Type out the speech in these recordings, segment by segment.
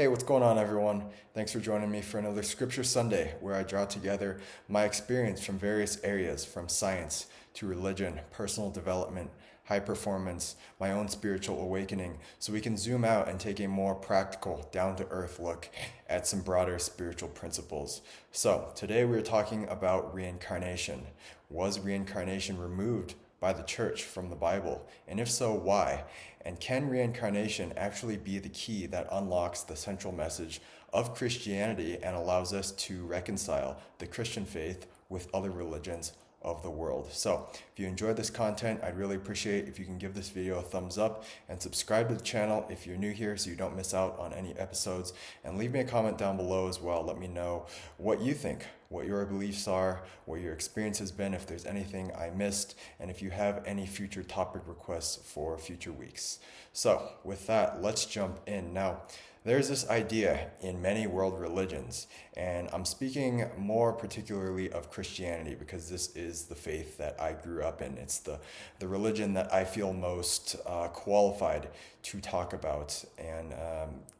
Hey, what's going on, everyone? Thanks for joining me for another Scripture Sunday where I draw together my experience from various areas, from science to religion, personal development, high performance, my own spiritual awakening, so we can zoom out and take a more practical, down to earth look at some broader spiritual principles. So, today we're talking about reincarnation. Was reincarnation removed by the church from the Bible? And if so, why? And can reincarnation actually be the key that unlocks the central message of Christianity and allows us to reconcile the Christian faith with other religions of the world? So, if you enjoyed this content, I'd really appreciate if you can give this video a thumbs up and subscribe to the channel if you're new here so you don't miss out on any episodes. And leave me a comment down below as well. Let me know what you think, what your beliefs are, what your experience has been, if there's anything I missed, and if you have any future topic requests for future weeks. So, with that, let's jump in. Now, there's this idea in many world religions, and I'm speaking more particularly of Christianity because this is the faith that I grew up in. It's the religion that I feel most qualified to talk about and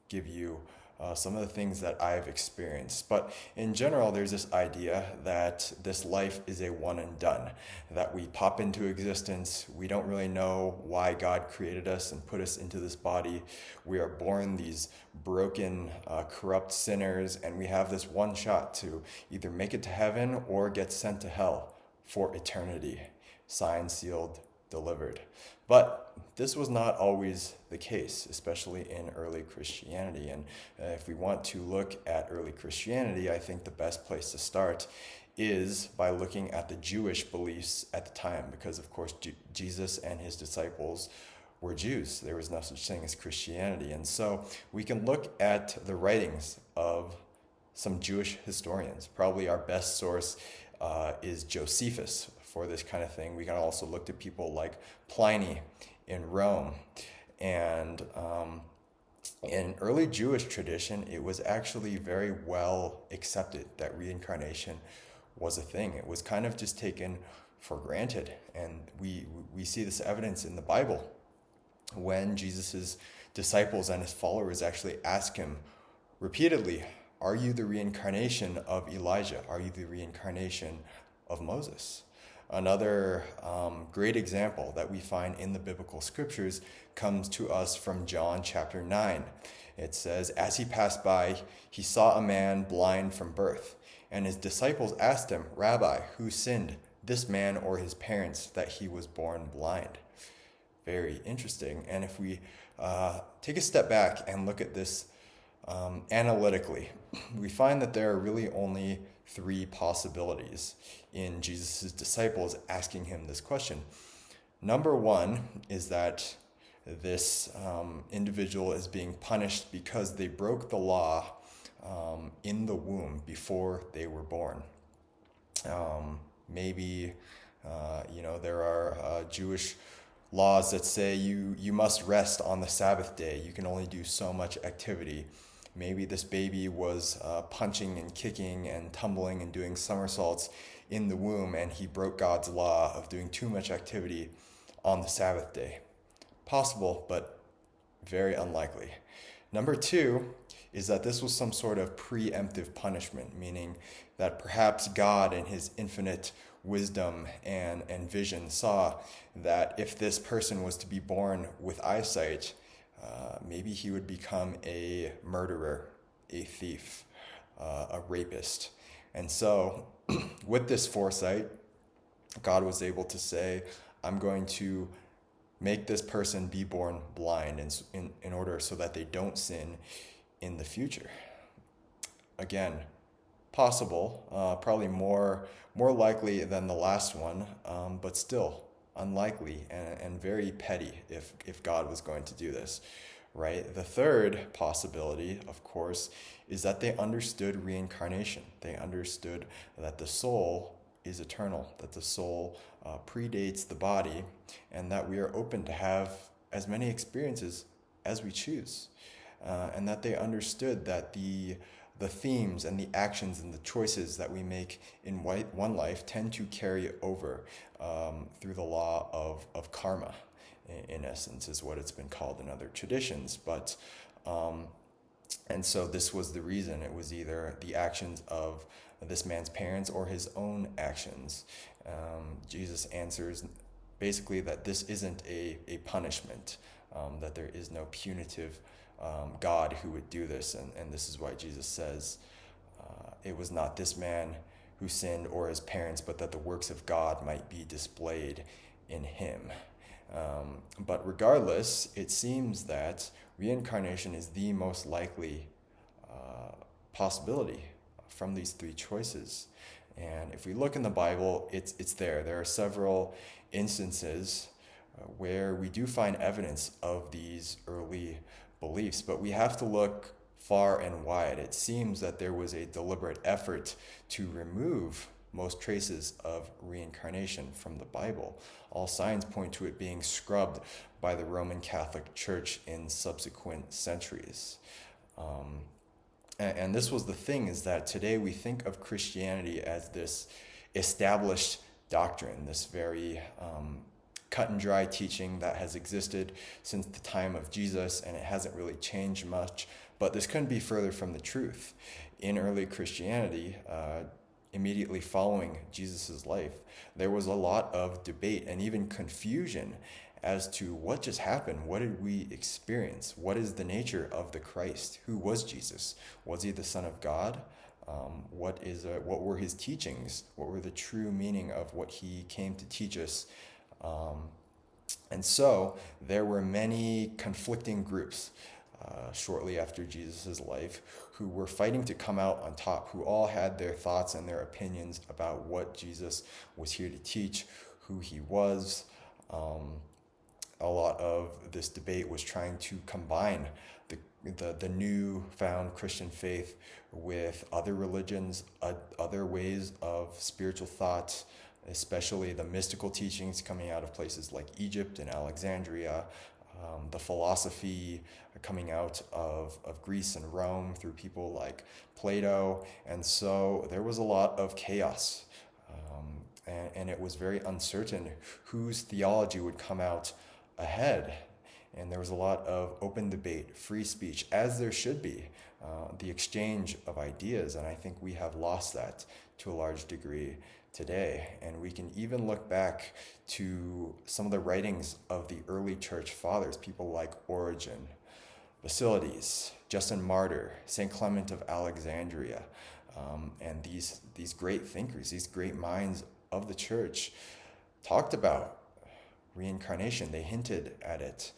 give you some of the things that I've experienced. But in general, there's this idea that this life is a one and done, that we pop into existence. We don't really know why God created us and put us into this body. We are born these broken, corrupt sinners, and we have this one shot to either make it to heaven or get sent to hell for eternity. Signed, sealed, delivered. But this was not always the case, especially in early Christianity. And if we want to look at early Christianity, I think the best place to start is by looking at the Jewish beliefs at the time, because of course Jesus and his disciples were Jews. There was no such thing as Christianity. And so we can look at the writings of some Jewish historians. Probably our best source is Josephus for this kind of thing. We can also look to people like Pliny in Rome. And in early Jewish tradition, it was actually very well accepted that reincarnation was a thing. It was kind of just taken for granted. And we see this evidence in the Bible when Jesus' disciples and his followers actually ask him repeatedly, "Are you the reincarnation of Elijah? Are you the reincarnation of Moses?" Another great example that we find in the biblical scriptures comes to us from John chapter 9. It says, "As he passed by, he saw a man blind from birth. And his disciples asked him, 'Rabbi, who sinned, this man or his parents, that he was born blind?'" Very interesting. And if we take a step back and look at this analytically, we find that there are really only three possibilities in Jesus' disciples asking him this question. Number one is that this individual is being punished because they broke the law in the womb before they were born. Maybe there are Jewish laws that say you must rest on the Sabbath day. You can only do so much activity. Maybe this baby was punching and kicking and tumbling and doing somersaults in the womb, and he broke God's law of doing too much activity on the Sabbath day. Possible, but very unlikely. Number two is that this was some sort of preemptive punishment, meaning that perhaps God in his infinite wisdom and vision saw that if this person was to be born with eyesight, maybe he would become a murderer, a thief, a rapist. And so with this foresight, God was able to say, "I'm going to make this person be born blind in order so that they don't sin in the future." Again, possible, probably more likely than the last one, but still unlikely and very petty if God was going to do this, right? The third possibility, of course, is that they understood reincarnation. They understood that the soul is eternal, that the soul predates the body, and that we are open to have as many experiences as we choose. And that they understood that the themes and the actions and the choices that we make in one life tend to carry over through the law of karma, in essence, is what it's been called in other traditions. And And so this was the reason. It was either the actions of this man's parents or his own actions. Jesus answers basically that this isn't a punishment, that there is no punitive God who would do this. And this is why Jesus says, it was not this man who sinned or his parents, but that the works of God might be displayed in him. But regardless, it seems that reincarnation is the most likely possibility from these three choices. And if we look in the Bible, it's there. There are several instances where we do find evidence of these early beliefs, but we have to look far and wide. It seems that there was a deliberate effort to remove most traces of reincarnation from the Bible. All signs point to it being scrubbed by the Roman Catholic Church in subsequent centuries. And this was the thing, is that today we think of Christianity as this established doctrine, this very cut and dry teaching that has existed since the time of Jesus, and it hasn't really changed much. But this couldn't be further from the truth. In early Christianity, immediately following Jesus' life, there was a lot of debate and even confusion as to what just happened. What did we experience? What is the nature of the Christ? Who was Jesus? Was he the Son of God? What were his teachings? What were the true meaning of what he came to teach us? And so there were many conflicting groups shortly after Jesus' life who were fighting to come out on top, who all had their thoughts and their opinions about what Jesus was here to teach, who he was. A lot of this debate was trying to combine the newfound Christian faith with other religions, other ways of spiritual thought, especially the mystical teachings coming out of places like Egypt and Alexandria, the philosophy coming out of Greece and Rome through people like Plato. And so there was a lot of chaos, and it was very uncertain whose theology would come out ahead. And there was a lot of open debate, free speech, as there should be, the exchange of ideas. And I think we have lost that to a large degree today. And we can even look back to some of the writings of the early church fathers, people like Origen, Basilides, Justin Martyr, St. Clement of Alexandria, and these great thinkers, these great minds of the church talked about reincarnation. They hinted at it.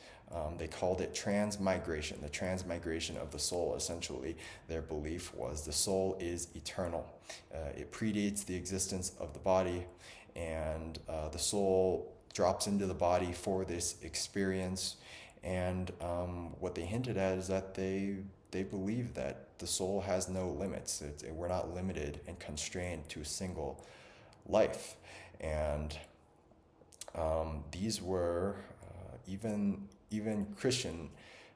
They called it transmigration, the transmigration of the soul. Essentially, their belief was the soul is eternal. It predates the existence of the body, and the soul drops into the body for this experience. And what they hinted at is that they believe that the soul has no limits. We're not limited and constrained to a single life. And these were even Christian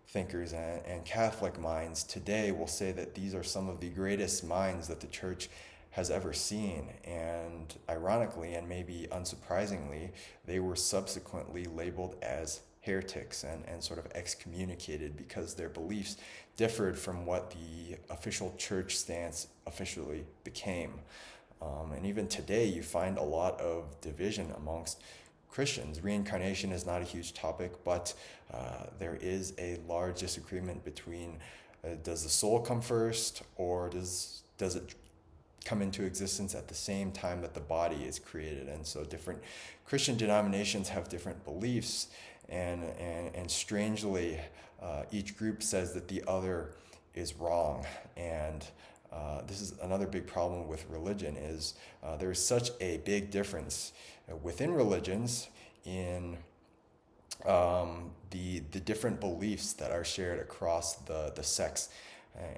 thinkers and Catholic minds today will say that these are some of the greatest minds that the church has ever seen. And ironically, and maybe unsurprisingly, they were subsequently labeled as heretics and sort of excommunicated because their beliefs differed from what the official church stance officially became. And even today, you find a lot of division amongst Christians. Reincarnation is not a huge topic, but there is a large disagreement between does the soul come first, or does it come into existence at the same time that the body is created? And so different Christian denominations have different beliefs, and strangely, each group says that the other is wrong. And this is another big problem with religion, is there is such a big difference within religions in the different beliefs that are shared across the sects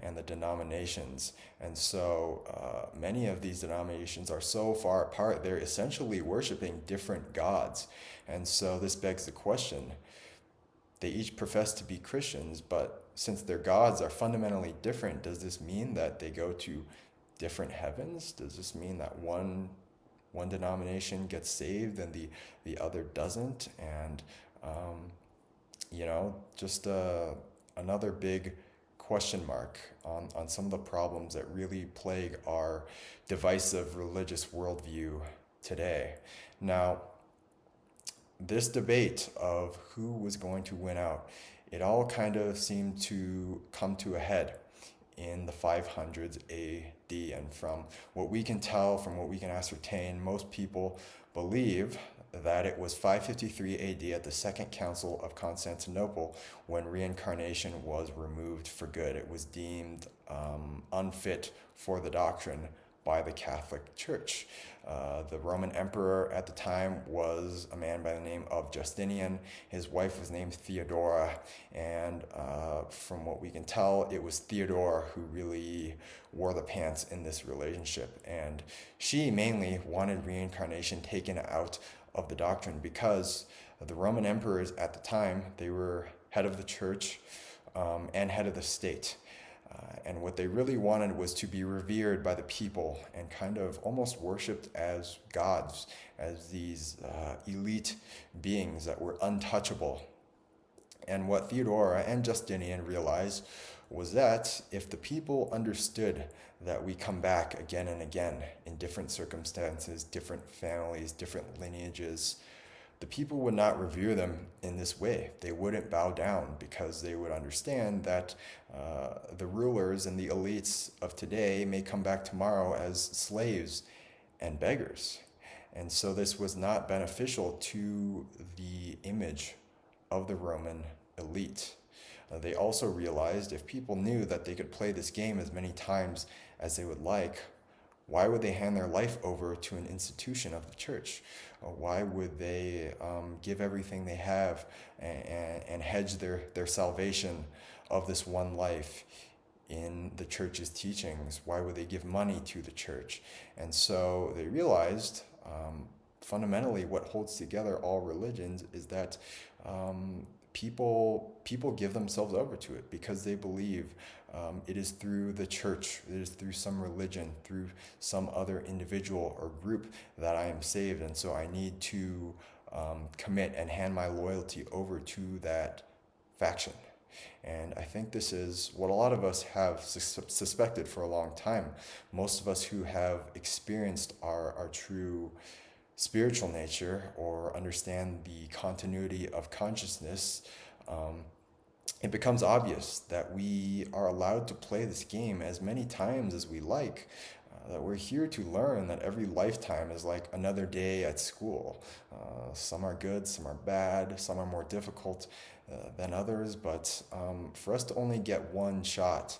and the denominations. And so many of these denominations are so far apart, they're essentially worshiping different gods. And so this begs the question, they each profess to be Christians, but since their gods are fundamentally different, does this mean that they go to different heavens? Does this mean that one denomination gets saved and the other doesn't? And just another big question mark on some of the problems that really plague our divisive religious worldview today. Now, this debate of who was going to win out, it all kind of seemed to come to a head in the 500s AD. And from what we can tell, from what we can ascertain, most people believe that it was 553 AD at the Second Council of Constantinople when reincarnation was removed for good. It was deemed unfit for the doctrine by the Catholic Church. The Roman emperor at the time was a man by the name of Justinian. His wife was named Theodora, and from what we can tell, it was Theodora who really wore the pants in this relationship. And she mainly wanted reincarnation taken out of the doctrine because the Roman emperors at the time, they were head of the church and head of the state. And what they really wanted was to be revered by the people and kind of almost worshipped as gods, as these elite beings that were untouchable. And what Theodora and Justinian realized was that if the people understood that we come back again and again in different circumstances, different families, different lineages, the people would not revere them in this way. They wouldn't bow down because they would understand that the rulers and the elites of today may come back tomorrow as slaves and beggars. And so this was not beneficial to the image of the Roman elite. They also realized if people knew that they could play this game as many times as they would like, why would they hand their life over to an institution of the church? Why would they give everything they have and hedge their salvation of this one life in the church's teachings? Why would they give money to the church? And so they realized fundamentally what holds together all religions is that people give themselves over to it because they believe it is through the church, it is through some religion, through some other individual or group that I am saved. And so I need to commit and hand my loyalty over to that faction. And I think this is what a lot of us have suspected for a long time. Most of us who have experienced our true spiritual nature or understand the continuity of consciousness, it becomes obvious that we are allowed to play this game as many times as we like. That we're here to learn that every lifetime is like another day at school. Some are good, some are bad, some are more difficult than others, but for us to only get one shot,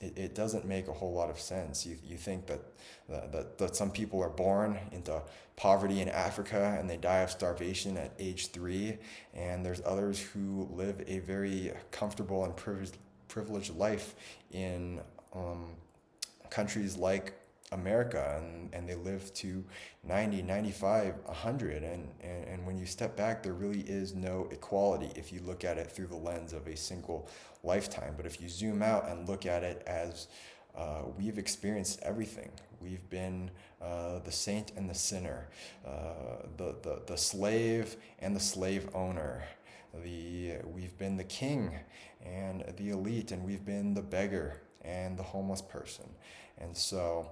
it doesn't make a whole lot of sense. You think that some people are born into poverty in Africa and they die of starvation at age 3, and there's others who live a very comfortable and privileged life in countries like America, and they live to 90, 95, 100, and when you step back, there really is no equality if you look at it through the lens of a single lifetime. But if you zoom out and look at it as we've experienced everything. We've been the saint and the sinner, the slave and the slave owner. We've been the king and the elite, and we've been the beggar and the homeless person. And so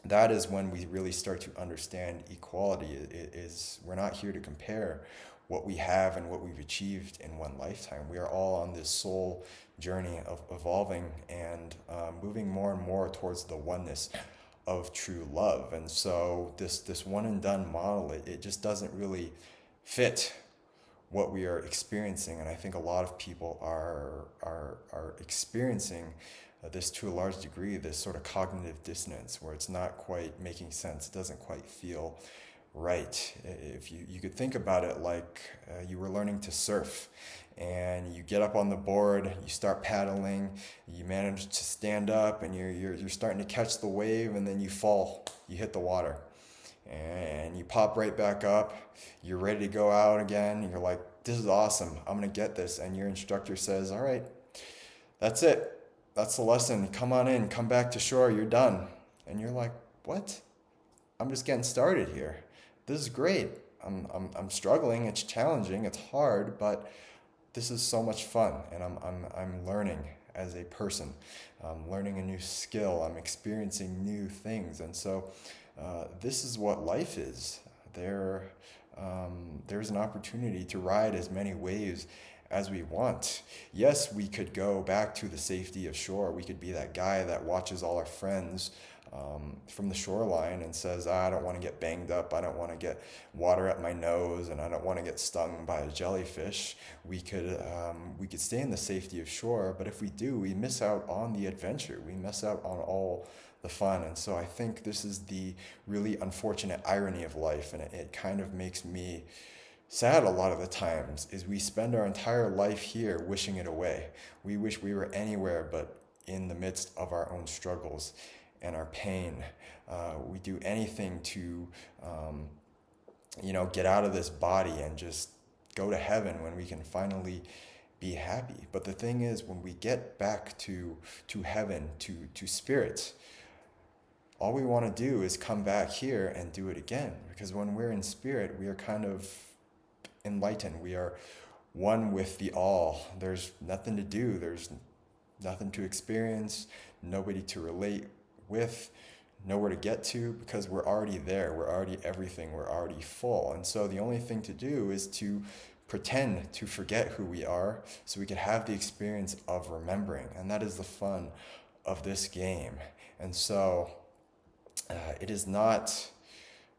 that is when we really start to understand equality. We're not here to compare what we have and what we've achieved in one lifetime. We are all on this soul journey of evolving and moving more and more towards the oneness of true love. And so this one and done model, it just doesn't really fit what we are experiencing. And I think a lot of people are experiencing this to a large degree, this sort of cognitive dissonance where it's not quite making sense. It doesn't quite feel right. If you could think about it like you were learning to surf, and you get up on the board, you start paddling, you manage to stand up, and you're starting to catch the wave, and then you fall, you hit the water, and you pop right back up, you're ready to go out again, and you're like, this is awesome, I'm gonna get this. And your instructor says, all right, that's it, that's the lesson, come on in, come back to shore, you're done. And you're like, what? I'm just getting started here. This is great. I'm struggling, it's challenging, it's hard, but this is so much fun, and I'm learning as a person. I'm learning a new skill. I'm experiencing new things. And so this is what life is. There's an opportunity to ride as many waves as we want. Yes, we could go back to the safety of shore. We could be that guy that watches all our friends from the shoreline and says, I don't want to get banged up, I don't want to get water at my nose, and I don't want to get stung by a jellyfish. We could stay in the safety of shore, but if we do, we miss out on the adventure. We miss out on all the fun. And so I think this is the really unfortunate irony of life, and it kind of makes me sad a lot of the times, is we spend our entire life here wishing it away. We wish we were anywhere but in the midst of our own struggles and our pain. We do anything to, get out of this body and just go to heaven when we can finally be happy. But the thing is, when we get back to heaven, to spirit, all we want to do is come back here and do it again. Because when we're in spirit, we are kind of enlightened. We are one with the all. There's nothing to do. There's nothing to experience, nobody to relate with, nowhere to get to, because we're already there. We're already everything. We're already full. And so the only thing to do is to pretend to forget who we are so we can have the experience of remembering. And that is the fun of this game. And so it is not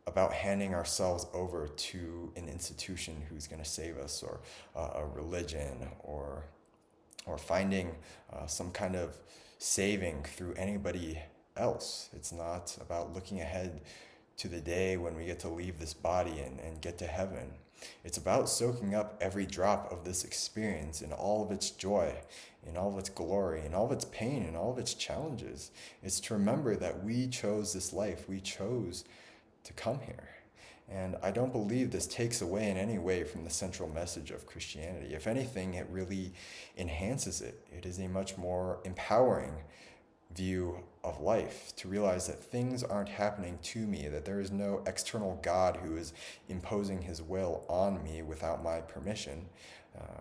about handing ourselves over to an institution who's going to save us, or a religion, or finding some kind of saving through anybody else. It's not about looking ahead to the day when we get to leave this body and get to heaven. It's about soaking up every drop of this experience in all of its joy, in all of its glory, in all of its pain, in all of its challenges. It's to remember that we chose this life. We chose to come here. And I don't believe this takes away in any way from the central message of Christianity. If anything, it really enhances it. It is a much more empowering view of life, to realize that things aren't happening to me, that there is no external God who is imposing his will on me without my permission,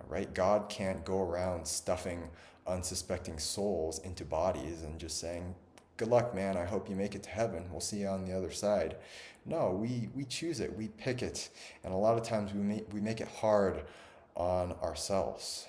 right? God can't go around stuffing unsuspecting souls into bodies and just saying, good luck, man, I hope you make it to heaven, we'll see you on the other side. No, we choose it, we pick it, and a lot of times we make it hard on ourselves.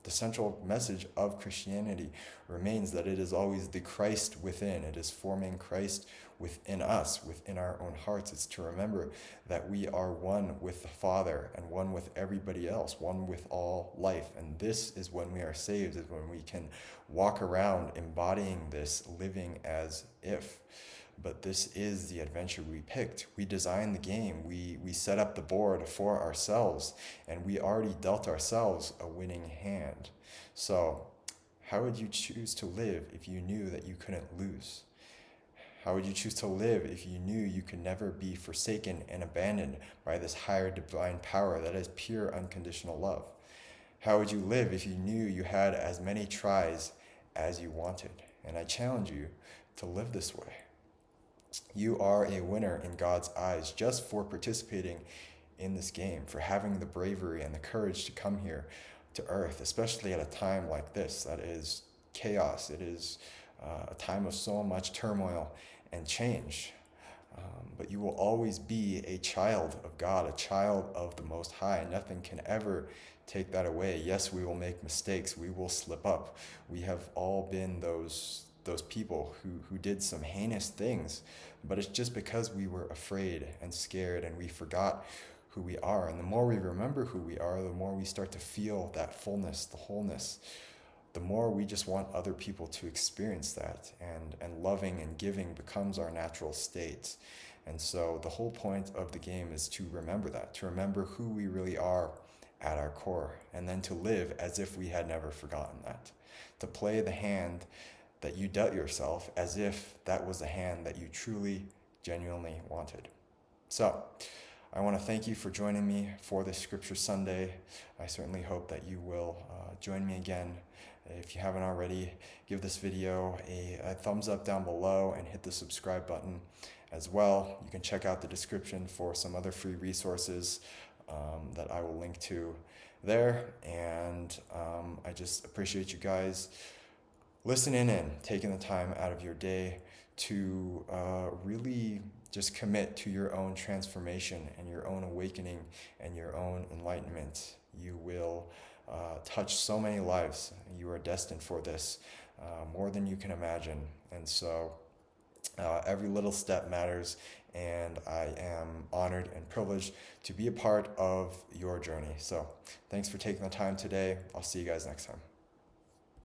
The central message of Christianity remains that it is always the Christ within. It is forming Christ within us, within our own hearts. It's to remember that we are one with the Father and one with everybody else, one with all life. And this is when we are saved, is when we can walk around embodying this, living as if. But this is the adventure we picked. We designed the game. We set up the board for ourselves, and we already dealt ourselves a winning hand. So how would you choose to live if you knew that you couldn't lose? How would you choose to live if you knew you could never be forsaken and abandoned by this higher divine power that is pure unconditional love? How would you live if you knew you had as many tries as you wanted? And I challenge you to live this way. You are a winner in God's eyes just for participating in this game, for having the bravery and the courage to come here to Earth, especially at a time like this that is chaos. It is a time of so much turmoil and change. But you will always be a child of God, a child of the Most High. Nothing can ever take that away. Yes, we will make mistakes. We will slip up. We have all been those people who did some heinous things, but it's just because we were afraid and scared and we forgot who we are. And the more we remember who we are, the more we start to feel that fullness, the wholeness, the more we just want other people to experience that, and loving and giving becomes our natural state. And so the whole point of the game is to remember that, to remember who we really are at our core, and then to live as if we had never forgotten that, to play the hand that you dealt yourself as if that was the hand that you truly, genuinely wanted. So I want to thank you for joining me for this Scripture Sunday. I certainly hope that you will join me again. If you haven't already, give this video a thumbs up down below and hit the subscribe button as well. You can check out the description for some other free resources that I will link to there. And I just appreciate you guys listening in, taking the time out of your day to really just commit to your own transformation and your own awakening and your own enlightenment. You will touch so many lives. You are destined for this more than you can imagine. And so every little step matters, and I am honored and privileged to be a part of your journey. So thanks for taking the time today. I'll see you guys next time.